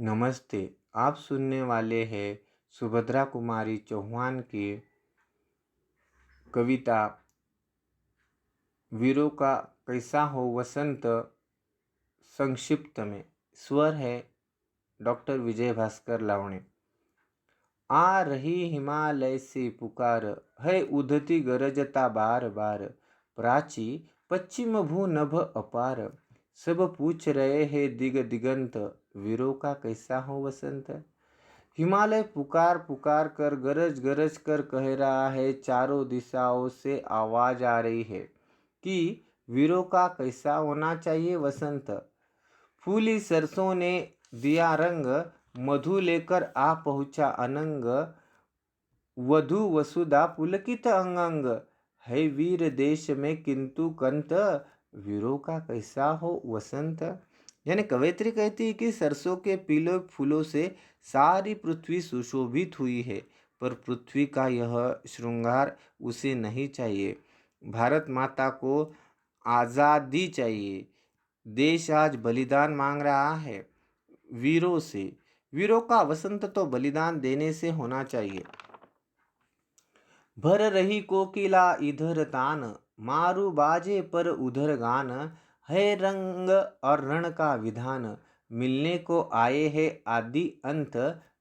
नमस्ते। आप सुनने वाले हैं सुभद्रा कुमारी चौहान की कविता वीरों का कैसा हो वसंत। संक्षिप्त में स्वर है डॉक्टर विजय भास्कर लावणे। आ रही हिमालय से पुकार, है उधती गरजता बार बार। प्राची पश्चिम भू नभ अपार, सब पूछ रहे हैं दिग दिगंत, वीरों का कैसा हो वसंत। हिमालय पुकार पुकार कर गरज गरज कर कह रहा है, चारों दिशाओं से आवाज आ रही है कि वीरों का कैसा होना चाहिए वसंत। फूली सरसों ने दिया रंग, मधु लेकर आ पहुंचा अनंग। वधु वसुधा पुलकित अंग अंग, है वीर देश में किंतु कंत, वीरों का कैसा हो वसंत। यानी कवयित्री कहती है कि सरसों के पीले फूलों से सारी पृथ्वी सुशोभित हुई है, पर पृथ्वी का यह श्रृंगार उसे नहीं चाहिए। भारत माता को आज़ादी चाहिए। देश आज बलिदान मांग रहा है वीरों से। वीरों का वसंत तो बलिदान देने से होना चाहिए। भर रही कोकिला इधर तान, मारू बाजे पर उधर गान। है रंग और रण का विधान, मिलने को आए है आदि अंत,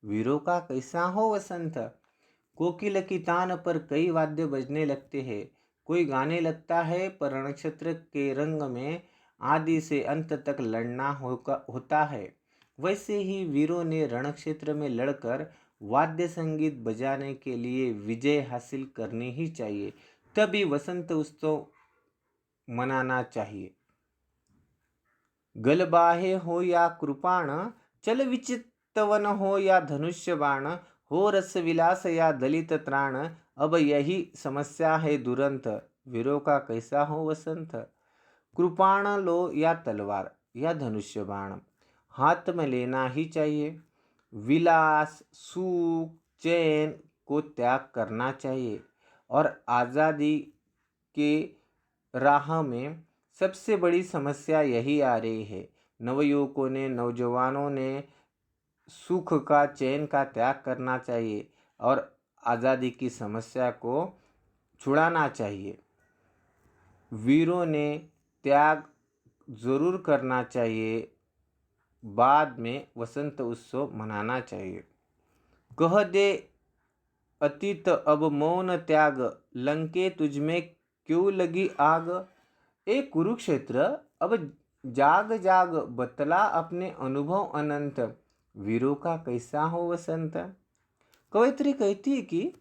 वीरों का कैसा हो वसंत। कोकिल की तान पर कई वाद्य बजने लगते हैं। कोई गाने लगता है, पर नक्षत्र के रंग में आदि से अंत तक लड़ना होता है। वैसे ही वीरों ने रणक्षेत्र में लड़कर वाद्य संगीत बजाने के लिए विजय हासिल करनी ही चाहिए, तभी वसंत उत्सव मनाना चाहिए। गलबाहे हो या कृपाण, चल विचितवन हो या धनुष्य बाण। हो रस विलास या दलित त्राण, अब यही समस्या है दुरंत, वीरों का कैसा हो वसंत। कृपाण लो या तलवार या धनुष्य बाण, हाथ में लेना ही चाहिए। विलास सुख चैन को त्याग करना चाहिए और आज़ादी के राह में सबसे बड़ी समस्या यही आ रही है। नवयुवकों ने नौजवानों ने सुख का चैन का त्याग करना चाहिए और आज़ादी की समस्या को छुड़ाना चाहिए। वीरों ने त्याग जरूर करना चाहिए, बाद में वसंत उत्सव मनाना चाहिए। कह दे अतीत अब मौन त्याग, लंके तुझमें क्यों लगी आग। ए कुरुक्षेत्र अब जाग जाग, बतला अपने अनुभव अनंत, वीरों का कैसा हो वसंत। कवयित्री कहती है कि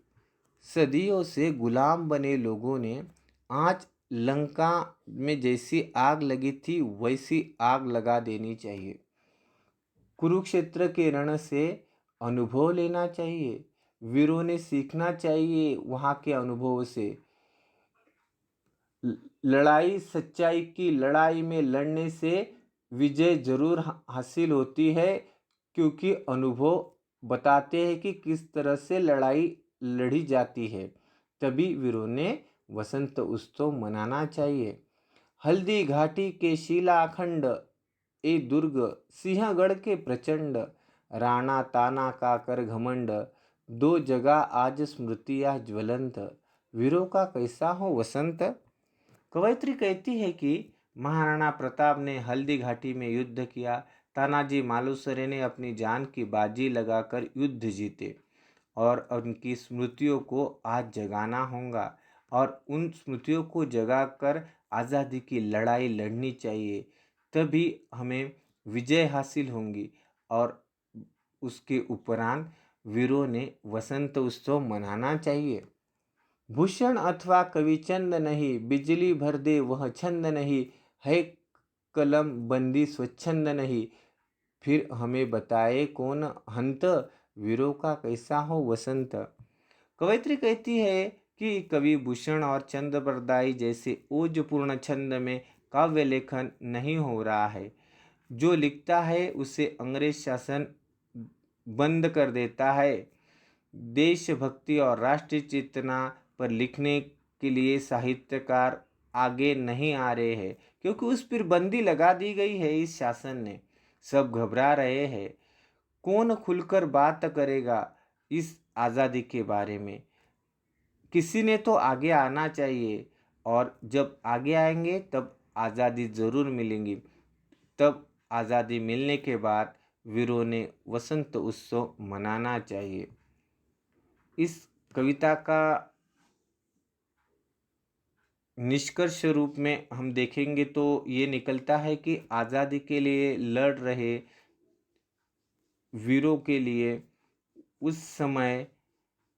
सदियों से गुलाम बने लोगों ने आज लंका में जैसी आग लगी थी वैसी आग लगा देनी चाहिए। कुरुक्षेत्र के रण से अनुभव लेना चाहिए। वीरों ने सीखना चाहिए वहाँ के अनुभव से। लड़ाई सच्चाई की लड़ाई में लड़ने से विजय जरूर हासिल होती है, क्योंकि अनुभव बताते हैं कि किस तरह से लड़ाई लड़ी जाती है। तभी वीरों ने वसंत उत्सव मनाना चाहिए। हल्दी घाटी के शिलाखंड, ए दुर्ग सिंहगढ़ के प्रचंड। राणा ताना का कर घमंड, दो जगह आज स्मृतियाँ ज्वलंत, वीरों का कैसा हो वसंत। कवयित्री कहती है कि महाराणा प्रताप ने हल्दी घाटी में युद्ध किया। तानाजी मालुसरे ने अपनी जान की बाजी लगाकर युद्ध जीते और उनकी स्मृतियों को आज जगाना होगा और उन स्मृतियों को जगाकर आज़ादी की लड़ाई लड़नी चाहिए। तभी हमें विजय हासिल होंगी और उसके उपरांत वीरों ने वसंत उत्सव मनाना चाहिए। भूषण अथवा कविचंद नहीं, बिजली भर दे वह छंद नहीं। है कलम बंदी स्वच्छंद नहीं, फिर हमें बताए कौन हंत, वीरों का कैसा हो वसंत। कवयित्री कहती है कि कवि भूषण और चंद्रबरदाई जैसे ओजपूर्ण छंद में काव्य लेखन नहीं हो रहा है। जो लिखता है उसे अंग्रेज शासन बंद कर देता है। देशभक्ति और राष्ट्रीय चेतना पर लिखने के लिए साहित्यकार आगे नहीं आ रहे हैं, क्योंकि उस पर बंदी लगा दी गई है इस शासन ने। सब घबरा रहे हैं। कौन खुलकर बात करेगा इस आज़ादी के बारे में? किसी ने तो आगे आना चाहिए, और जब आगे आएंगे तब आज़ादी ज़रूर मिलेंगी। तब आज़ादी मिलने के बाद वीरों ने वसंत उत्सव मनाना चाहिए। इस कविता का निष्कर्ष रूप में हम देखेंगे तो ये निकलता है कि आज़ादी के लिए लड़ रहे वीरों के लिए उस समय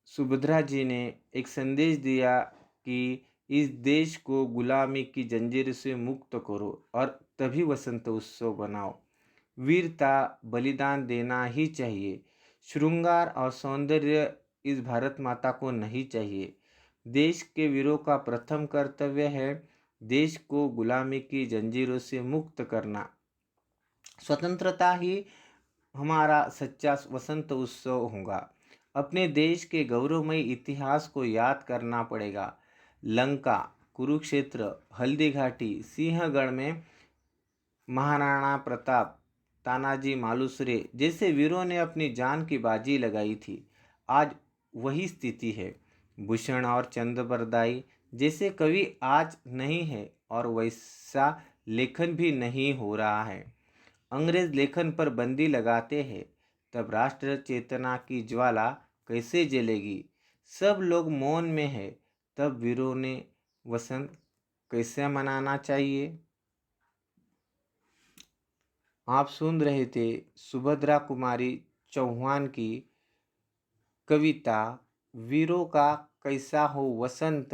सुभद्रा जी ने एक संदेश दिया कि इस देश को गुलामी की जंजीर से मुक्त करो और तभी वसंत उत्सव बनाओ। वीरता बलिदान देना ही चाहिए। श्रृंगार और सौंदर्य इस भारत माता को नहीं चाहिए। देश के वीरों का प्रथम कर्तव्य है देश को गुलामी की जंजीरों से मुक्त करना। स्वतंत्रता ही हमारा सच्चा वसंत उत्सव होगा। अपने देश के गौरवमयी इतिहास को याद करना पड़ेगा। लंका, कुरुक्षेत्र, हल्दी घाटी, सिंहगढ़ में महाराणा प्रताप, तानाजी मालुसरे जैसे वीरों ने अपनी जान की बाजी लगाई थी। आज वही स्थिति है। भूषण और चंद्रबरदाई जैसे कवि आज नहीं है और वैसा लेखन भी नहीं हो रहा है। अंग्रेज लेखन पर बंदी लगाते हैं, तब राष्ट्र चेतना की ज्वाला कैसे जलेगी? सब लोग मौन में है, तब वीरों ने वसंत कैसे मनाना चाहिए? आप सुन रहे थे सुभद्रा कुमारी चौहान की कविता वीरों का कैसा हो वसंत।